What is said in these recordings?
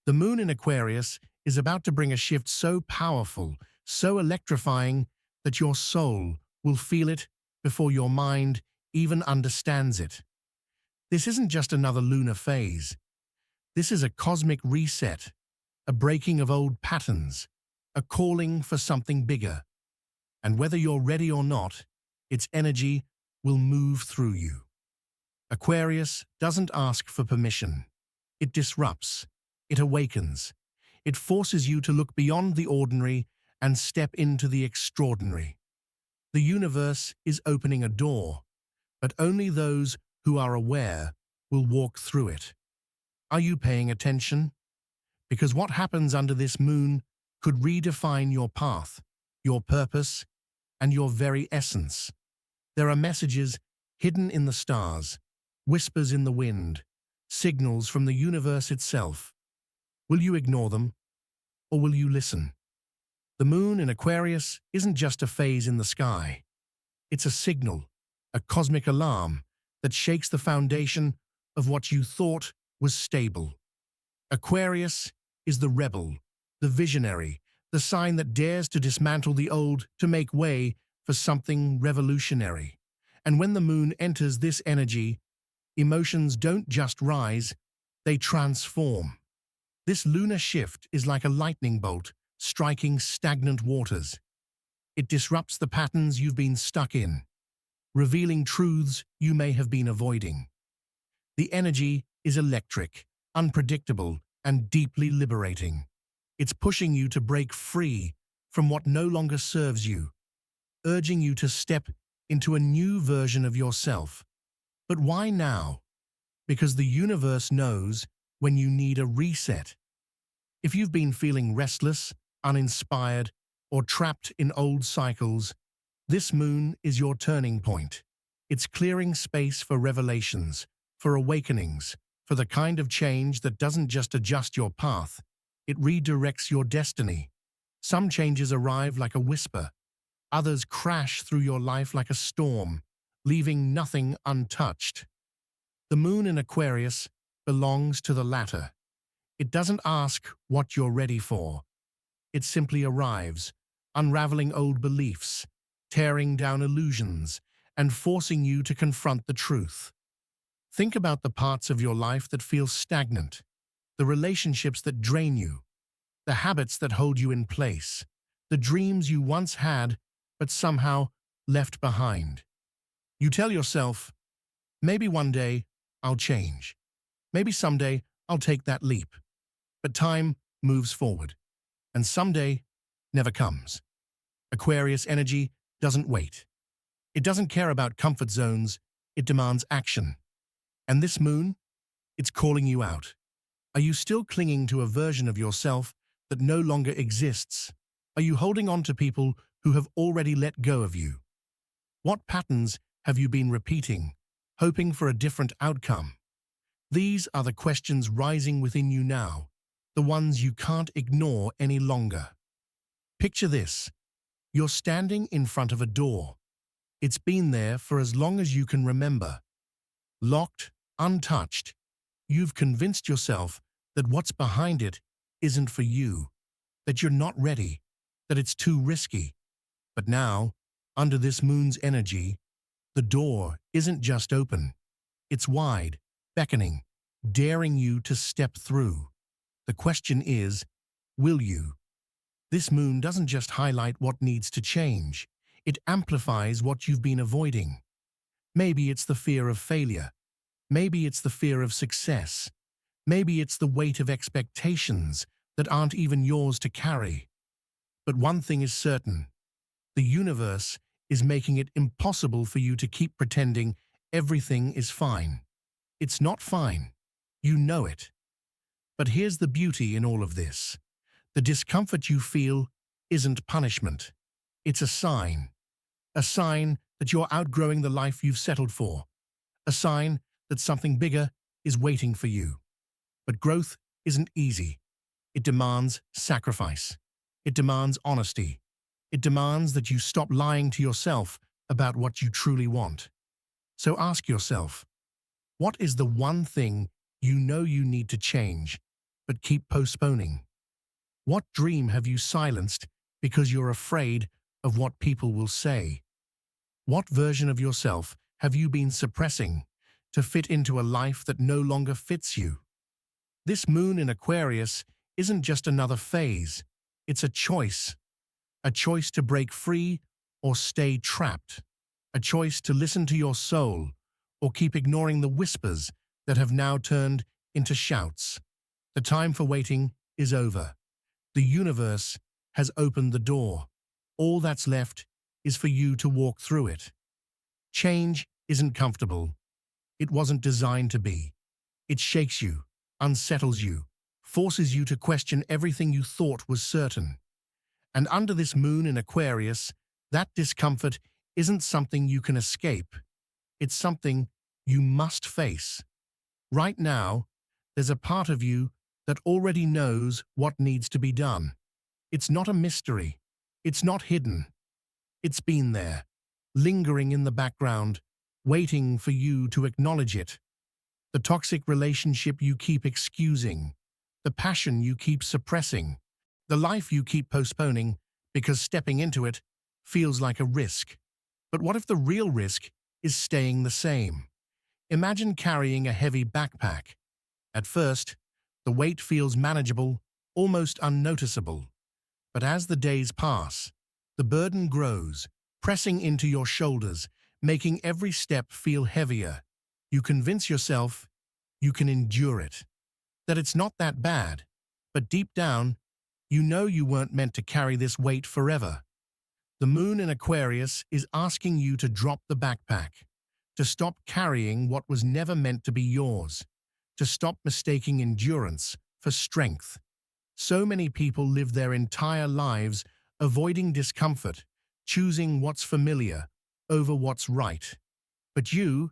The moon in Aquarius is about to bring a shift so powerful, so electrifying, that your soul will feel it before your mind even understands it. This isn't just another lunar phase. This is a cosmic reset, a breaking of old patterns, a calling for something bigger. And whether you're ready or not, its energy will move through you. Aquarius doesn't ask for permission. It disrupts. It awakens. It forces you to look beyond the ordinary and step into the extraordinary. The universe is opening a door, but only those who are aware will walk through it. Are you paying attention? Because what happens under this moon could redefine your path, your purpose, and your very essence. There are messages hidden in the stars, whispers in the wind, signals from the universe itself. Will you ignore them, or will you listen? The moon in Aquarius isn't just a phase in the sky. It's a signal, a cosmic alarm that shakes the foundation of what you thought was stable. Aquarius is the rebel, the visionary, the sign that dares to dismantle the old to make way for something revolutionary. And when the moon enters this energy, emotions don't just rise, they transform. This lunar shift is like a lightning bolt striking stagnant waters. It disrupts the patterns you've been stuck in, revealing truths you may have been avoiding. The energy is electric, unpredictable, and deeply liberating. It's pushing you to break free from what no longer serves you, urging you to step into a new version of yourself. But why now? Because the universe knows when you need a reset. If you've been feeling restless, uninspired, or trapped in old cycles, this moon is your turning point. It's clearing space for revelations, for awakenings, for the kind of change that doesn't just adjust your path, it redirects your destiny. Some changes arrive like a whisper. Others crash through your life like a storm, leaving nothing untouched. The moon in Aquarius belongs to the latter. It doesn't ask what you're ready for. It simply arrives, unraveling old beliefs, tearing down illusions, and forcing you to confront the truth. Think about the parts of your life that feel stagnant, the relationships that drain you, the habits that hold you in place, the dreams you once had but somehow left behind. You tell yourself, maybe one day I'll change. Maybe someday I'll take that leap. But time moves forward, and someday never comes. Aquarius energy doesn't wait. It doesn't care about comfort zones, it demands action. And this moon, it's calling you out. Are you still clinging to a version of yourself that no longer exists? Are you holding on to people who have already let go of you? What patterns have you been repeating, hoping for a different outcome? These are the questions rising within you now, the ones you can't ignore any longer. Picture this. You're standing in front of a door. It's been there for as long as you can remember. Locked, untouched. You've convinced yourself that what's behind it isn't for you, that you're not ready, that it's too risky. But now, under this moon's energy, the door isn't just open. It's wide, beckoning, daring you to step through. The question is, will you? This moon doesn't just highlight what needs to change. It amplifies what you've been avoiding. Maybe it's the fear of failure. Maybe it's the fear of success. Maybe it's the weight of expectations that aren't even yours to carry. But one thing is certain. The universe is making it impossible for you to keep pretending everything is fine. It's not fine. You know it. But here's the beauty in all of this. The discomfort you feel isn't punishment. It's a sign that you're outgrowing the life you've settled for, a sign that something bigger is waiting for you. But growth isn't easy. It demands sacrifice. It demands honesty. It demands that you stop lying to yourself about what you truly want. So ask yourself, what is the one thing you know you need to change, but keep postponing? What dream have you silenced because you're afraid of what people will say? What version of yourself have you been suppressing to fit into a life that no longer fits you? This moon in Aquarius isn't just another phase, it's a choice to break free or stay trapped, a choice to listen to your soul or keep ignoring the whispers that have now turned into shouts. The time for waiting is over. The universe has opened the door. All that's left is for you to walk through it. Change isn't comfortable. It wasn't designed to be. It shakes you, unsettles you, forces you to question everything you thought was certain. And under this moon in Aquarius, that discomfort isn't something you can escape. It's something you must face. Right now, there's a part of you that already knows what needs to be done. It's not a mystery. It's not hidden. It's been there, lingering in the background, waiting for you to acknowledge it. The toxic relationship you keep excusing, the passion you keep suppressing, the life you keep postponing because stepping into it feels like a risk. But what if the real risk is staying the same? Imagine carrying a heavy backpack. At first, the weight feels manageable, almost unnoticeable. But as the days pass, the burden grows, pressing into your shoulders, making every step feel heavier. You convince yourself you can endure it, that it's not that bad, but deep down, you know you weren't meant to carry this weight forever. The moon in Aquarius is asking you to drop the backpack, to stop carrying what was never meant to be yours, to stop mistaking endurance for strength. So many people live their entire lives avoiding discomfort, choosing what's familiar over what's right. But you,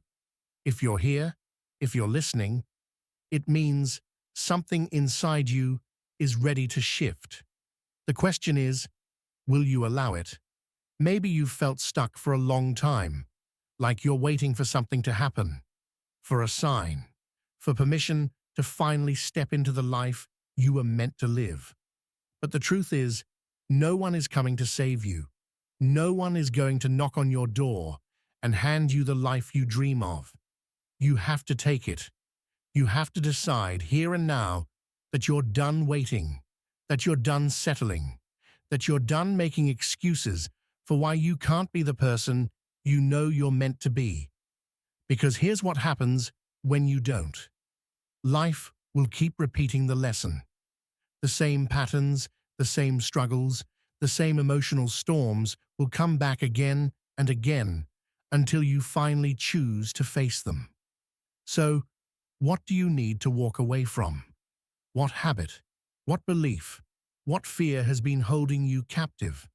if you're here, if you're listening, it means something inside you is ready to shift. The question is, will you allow it? Maybe you've felt stuck for a long time, like you're waiting for something to happen, for a sign, for permission to finally step into the life you were meant to live. But the truth is, no one is coming to save you. No one is going to knock on your door and hand you the life you dream of. You have to take it. You have to decide here and now that you're done waiting, that you're done settling, that you're done making excuses for why you can't be the person you know you're meant to be. Because here's what happens when you don't. Life will keep repeating the lesson. The same patterns, the same struggles, the same emotional storms will come back again and again until you finally choose to face them. So, what do you need to walk away from? What habit, what belief, what fear has been holding you captive?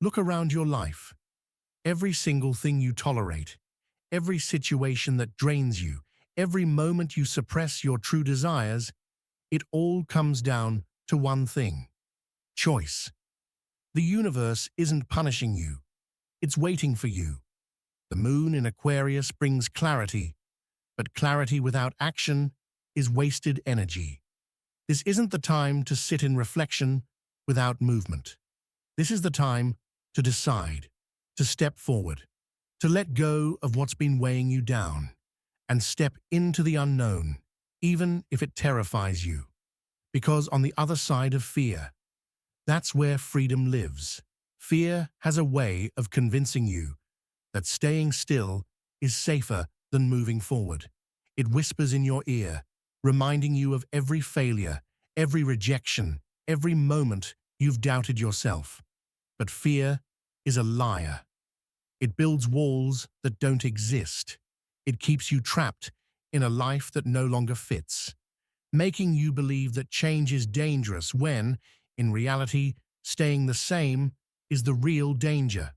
Look around your life. Every single thing you tolerate, every situation that drains you, every moment you suppress your true desires, it all comes down to one thing: choice. The universe isn't punishing you. It's waiting for you. The moon in Aquarius brings clarity, but clarity without action is wasted energy. This isn't the time to sit in reflection without movement. This is the time to decide, to step forward, to let go of what's been weighing you down, and step into the unknown, even if it terrifies you. Because on the other side of fear, that's where freedom lives. Fear has a way of convincing you that staying still is safer than moving forward. It whispers in your ear, reminding you of every failure, every rejection, every moment you've doubted yourself. But fear is a liar. It builds walls that don't exist. It keeps you trapped in a life that no longer fits, making you believe that change is dangerous when, in reality, staying the same is the real danger.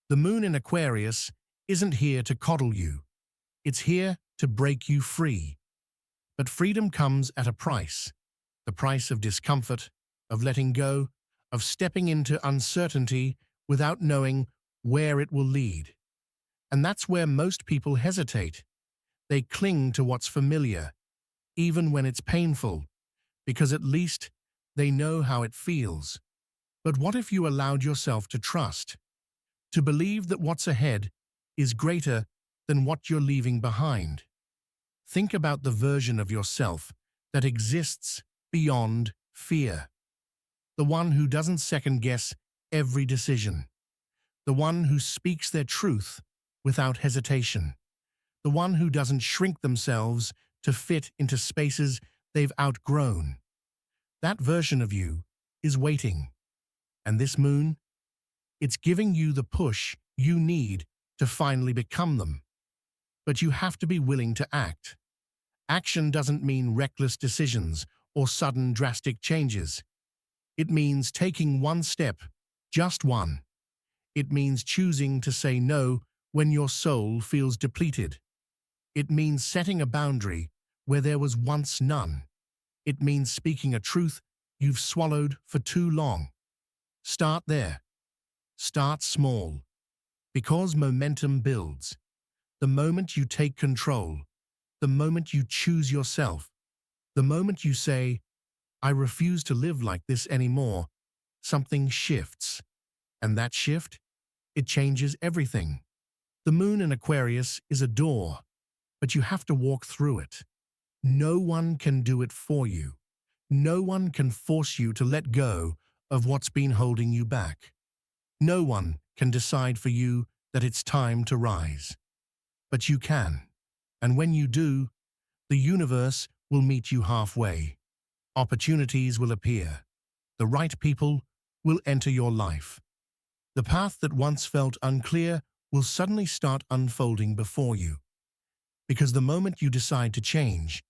The moon in Aquarius isn't here to coddle you. It's here to break you free. But freedom comes at a price. The price of discomfort, of letting go, of stepping into uncertainty without knowing where it will lead. And that's where most people hesitate. They cling to what's familiar, even when it's painful, because at least they know how it feels. But what if you allowed yourself to trust, to believe that what's ahead is greater than what you're leaving behind? Think about the version of yourself that exists beyond fear. The one who doesn't second-guess every decision. The one who speaks their truth without hesitation. The one who doesn't shrink themselves to fit into spaces they've outgrown. That version of you is waiting. And this moon, it's giving you the push you need to finally become them. But you have to be willing to act. Action doesn't mean reckless decisions or sudden drastic changes. It means taking one step, just one. It means choosing to say no when your soul feels depleted. It means setting a boundary where there was once none. It means speaking a truth you've swallowed for too long. Start there. Start small. Because momentum builds. The moment you take control, the moment you choose yourself, the moment you say, I refuse to live like this anymore, something shifts. And that shift, it changes everything. The moon in Aquarius is a door, but you have to walk through it. No one can do it for you. No one can force you to let go of what's been holding you back. No one can decide for you that it's time to rise. But you can. And when you do, the universe will meet you halfway. Opportunities will appear. The right people will enter your life. The path that once felt unclear will suddenly start unfolding before you. Because the moment you decide to change,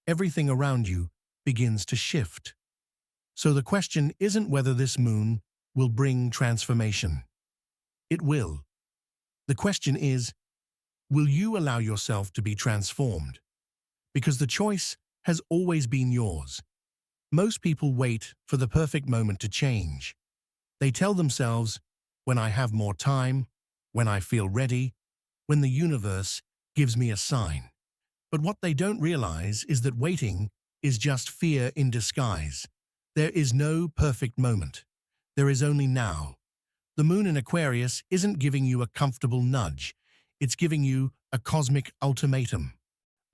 everything around you begins to shift. So the question isn't whether this moon will bring transformation. It will. The question is, will you allow yourself to be transformed? Because the choice has always been yours. Most people wait for the perfect moment to change. They tell themselves, when I have more time, when I feel ready, when the universe gives me a sign. But what they don't realize is that waiting is just fear in disguise. There is no perfect moment. There is only now. The moon in Aquarius isn't giving you a comfortable nudge. It's giving you a cosmic ultimatum.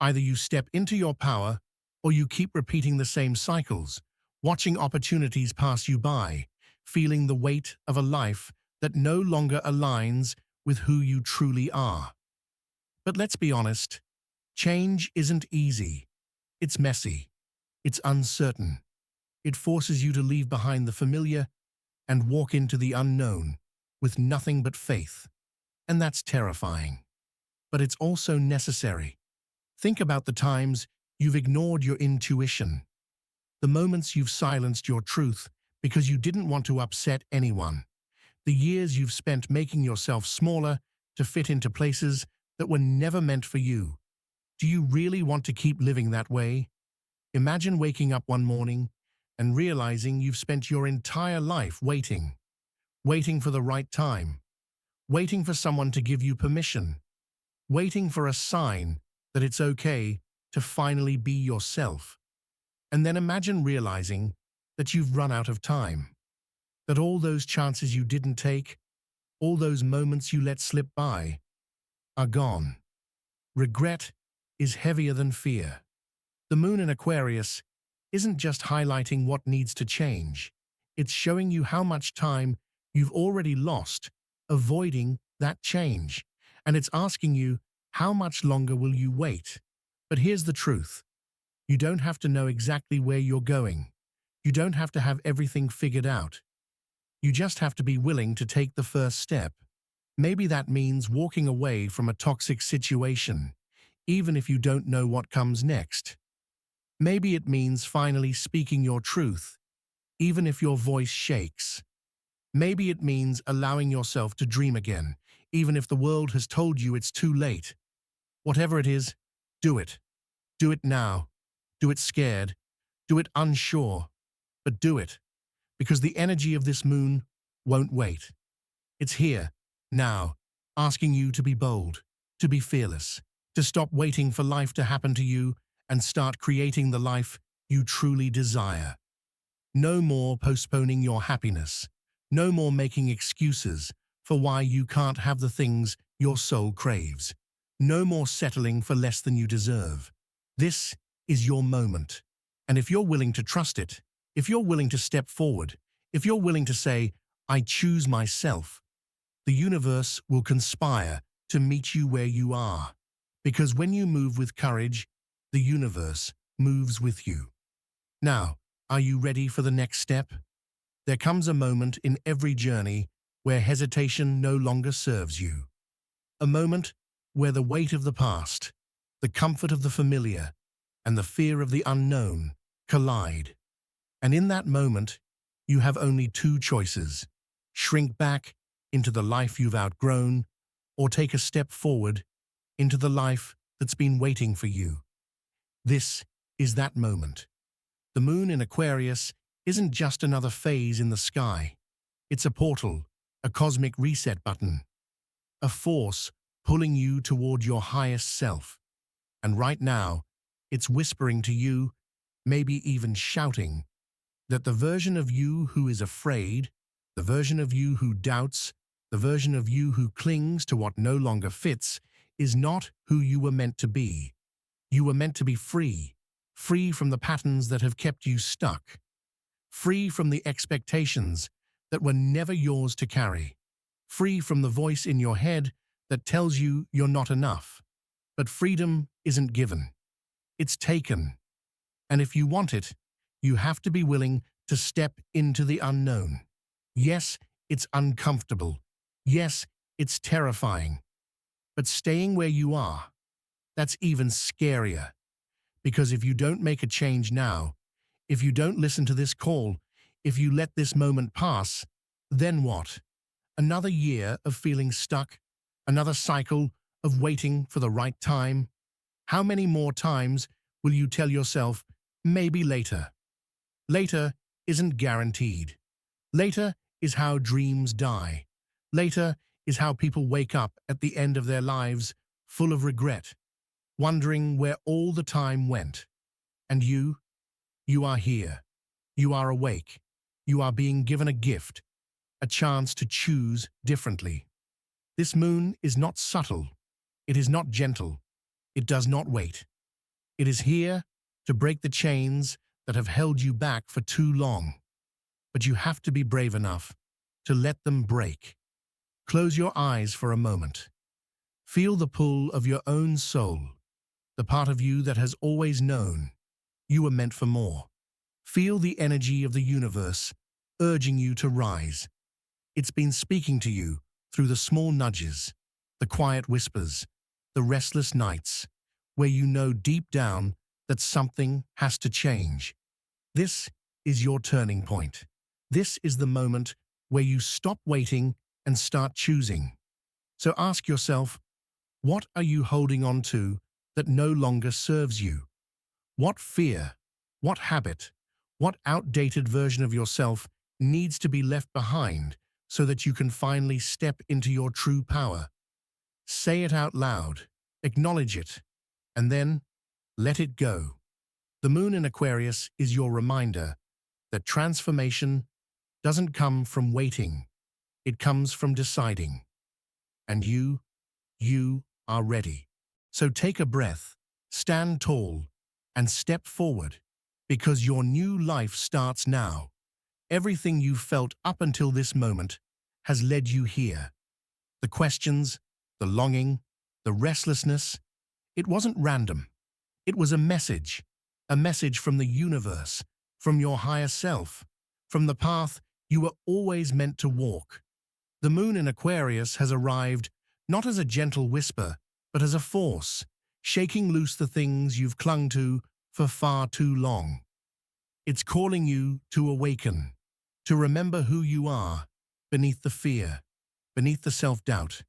Either you step into your power, or you keep repeating the same cycles, watching opportunities pass you by, feeling the weight of a life that no longer aligns with who you truly are. But let's be honest, change isn't easy. It's messy. It's uncertain. It forces you to leave behind the familiar and walk into the unknown with nothing but faith. And that's terrifying. But it's also necessary. Think about the times you've ignored your intuition, the moments you've silenced your truth because you didn't want to upset anyone, the years you've spent making yourself smaller to fit into places that were never meant for you. Do you really want to keep living that way? Imagine waking up one morning and realizing you've spent your entire life waiting for the right time, waiting for someone to give you permission, waiting for a sign that it's okay to finally be yourself. And then imagine realizing that you've run out of time, that all those chances you didn't take, all those moments you let slip by, are gone. Regret is heavier than fear. The moon in Aquarius isn't just highlighting what needs to change. It's showing you how much time you've already lost avoiding that change. And it's asking you, how much longer will you wait? But here's the truth. You don't have to know exactly where you're going. You don't have to have everything figured out. You just have to be willing to take the first step. Maybe that means walking away from a toxic situation, even if you don't know what comes next. Maybe it means finally speaking your truth, even if your voice shakes. Maybe it means allowing yourself to dream again, even if the world has told you it's too late. Whatever it is, do it. Do it now. Do it scared. Do it unsure. But do it, because the energy of this moon won't wait. It's here, now, asking you to be bold, to be fearless, to stop waiting for life to happen to you and start creating the life you truly desire. No more postponing your happiness. No more making excuses for why you can't have the things your soul craves. No more settling for less than you deserve. This is your moment. And if you're willing to trust it, if you're willing to step forward, if you're willing to say, I choose myself, the universe will conspire to meet you where you are. Because when you move with courage, the universe moves with you. Now, are you ready for the next step? There comes a moment in every journey where hesitation no longer serves you. A moment where the weight of the past, the comfort of the familiar, and the fear of the unknown collide. And in that moment, you have only two choices: shrink back into the life you've outgrown, or take a step forward into the life that's been waiting for you. This is that moment. The moon in Aquarius isn't just another phase in the sky. It's a portal, a cosmic reset button, a force pulling you toward your highest self. And right now, it's whispering to you, maybe even shouting, that the version of you who is afraid, the version of you who doubts, the version of you who clings to what no longer fits, is not who you were meant to be. You were meant to be free, free from the patterns that have kept you stuck, free from the expectations that were never yours to carry, free from the voice in your head that tells you you're not enough. But freedom isn't given. It's taken. And if you want it, you have to be willing to step into the unknown. Yes, it's uncomfortable. Yes, it's terrifying. But staying where you are, that's even scarier. Because if you don't make a change now, if you don't listen to this call, if you let this moment pass, then what? Another year of feeling stuck? Another cycle of waiting for the right time? How many more times will you tell yourself, maybe later? Later isn't guaranteed. Later is how dreams die. Later is how people wake up at the end of their lives full of regret, wondering where all the time went. And you are here. You are awake. You are being given a gift, a chance to choose differently. This moon is not subtle. It is not gentle. It does not wait. It is here to break the chains that have held you back for too long. But you have to be brave enough to let them break. Close your eyes for a moment. Feel the pull of your own soul, the part of you that has always known you were meant for more. Feel the energy of the universe urging you to rise. It's been speaking to you through the small nudges, the quiet whispers, the restless nights, where you know deep down that something has to change. This is your turning point. This is the moment where you stop waiting and start choosing. So ask yourself, what are you holding on to that no longer serves you? What fear, what habit, what outdated version of yourself needs to be left behind so that you can finally step into your true power? Say it out loud, acknowledge it, and then let it go. The moon in Aquarius is your reminder that transformation doesn't come from waiting, it comes from deciding. And you are ready. So take a breath, stand tall, and step forward, because your new life starts now. Everything you felt up until this moment has led you here. The questions, the longing, the restlessness, it wasn't random. It was a message from the universe, from your higher self, from the path you were always meant to walk. The moon in Aquarius has arrived not as a gentle whisper, but as a force, shaking loose the things you've clung to for far too long. It's calling you to awaken, to remember who you are, beneath the fear, beneath the self-doubt,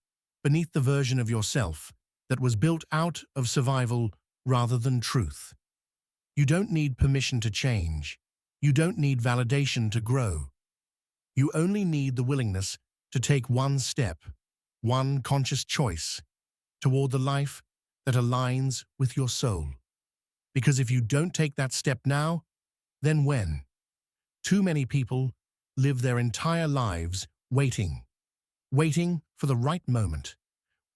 beneath the version of yourself that was built out of survival rather than truth. You don't need permission to change. You don't need validation to grow. You only need the willingness to take one step, one conscious choice, toward the life that aligns with your soul. Because if you don't take that step now, then when? Too many people live their entire lives waiting, waiting for the right moment,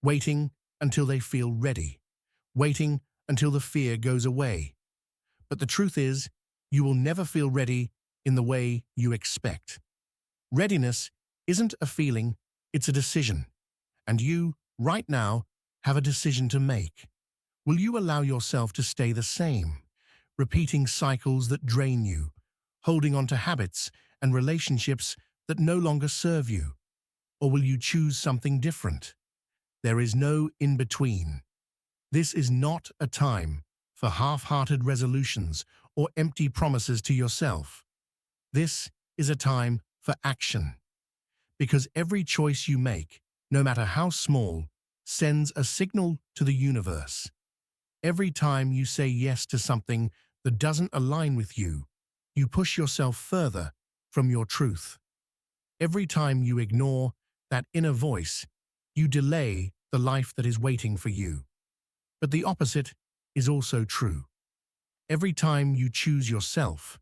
waiting until they feel ready, waiting until the fear goes away. But the truth is, you will never feel ready in the way you expect. Readiness isn't a feeling, it's a decision. And you, right now, have a decision to make. Will you allow yourself to stay the same, repeating cycles that drain you, holding on to habits and relationships that no longer serve you? Or will you choose something different? There is no in-between. This is not a time for half-hearted resolutions or empty promises to yourself. This is a time for action. Because every choice you make, no matter how small, sends a signal to the universe. Every time you say yes to something that doesn't align with you, you push yourself further from your truth. Every time you ignore that inner voice, you delay the life that is waiting for you. But the opposite is also true. Every time you choose yourself,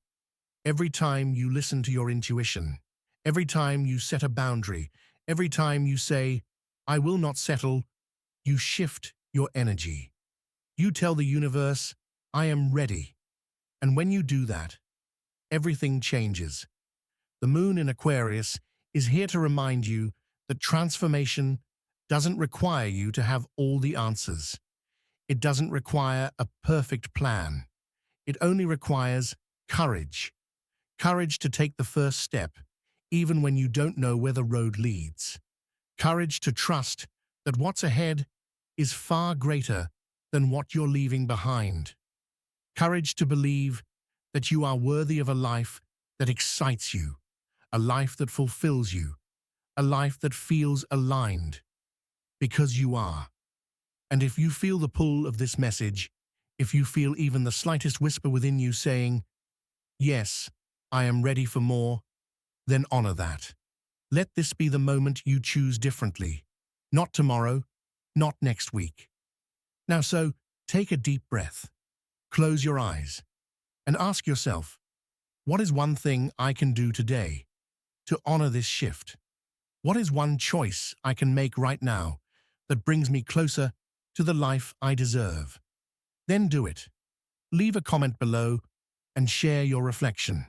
every time you listen to your intuition, every time you set a boundary, every time you say, "I will not settle," you shift your energy. You tell the universe, "I am ready." And when you do that, everything changes. The moon in Aquarius is here to remind you that transformation doesn't require you to have all the answers. It doesn't require a perfect plan. It only requires courage. Courage to take the first step, even when you don't know where the road leads. Courage to trust that what's ahead is far greater than what you're leaving behind. Courage to believe that you are worthy of a life that excites you, a life that fulfills you, a life that feels aligned, because you are. And if you feel the pull of this message, if you feel even the slightest whisper within you saying, "Yes, I am ready for more," then honor that. Let this be the moment you choose differently. Not tomorrow, not next week. Now take a deep breath, close your eyes, and ask yourself, what is one thing I can do today to honor this shift? What is one choice I can make right now that brings me closer to the life I deserve? Then do it. Leave a comment below and share your reflection.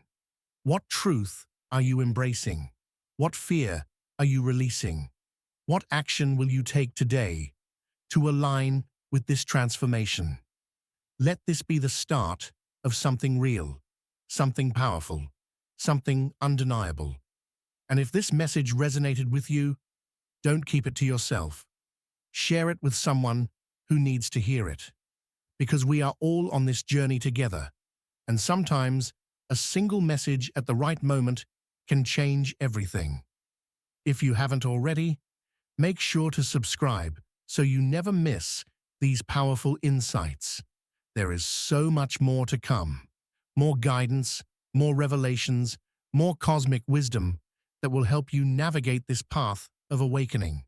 What truth are you embracing? What fear are you releasing? What action will you take today to align with this transformation? Let this be the start of something real, something powerful, something undeniable. And if this message resonated with you, don't keep it to yourself. Share it with someone who needs to hear it. Because we are all on this journey together, and sometimes a single message at the right moment can change everything. If you haven't already, make sure to subscribe so you never miss these powerful insights. There is so much more to come. More guidance, more revelations, more cosmic wisdom that will help you navigate this path of awakening.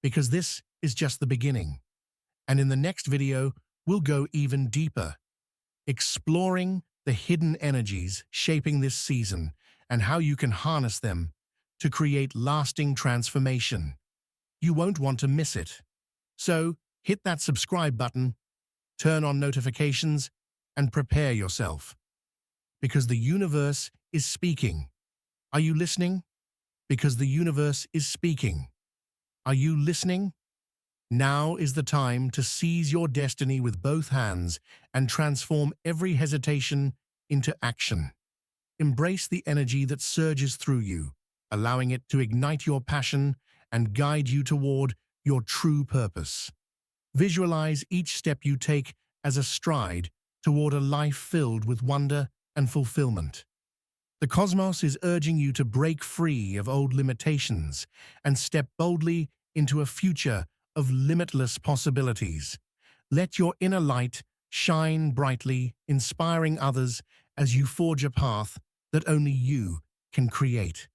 Because this is just the beginning. And in the next video, we'll go even deeper, exploring the hidden energies shaping this season and how you can harness them to create lasting transformation. You won't want to miss it. So, hit that subscribe button, turn on notifications, and prepare yourself. Because the universe is speaking. Are you listening? Because the universe is speaking. Are you listening? Now is the time to seize your destiny with both hands and transform every hesitation into action. Embrace the energy that surges through you, allowing it to ignite your passion and guide you toward your true purpose. Visualize each step you take as a stride toward a life filled with wonder and fulfillment. The cosmos is urging you to break free of old limitations and step boldly into a future of limitless possibilities. Let your inner light shine brightly, inspiring others as you forge a path that only you can create.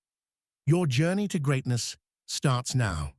Your journey to greatness starts now.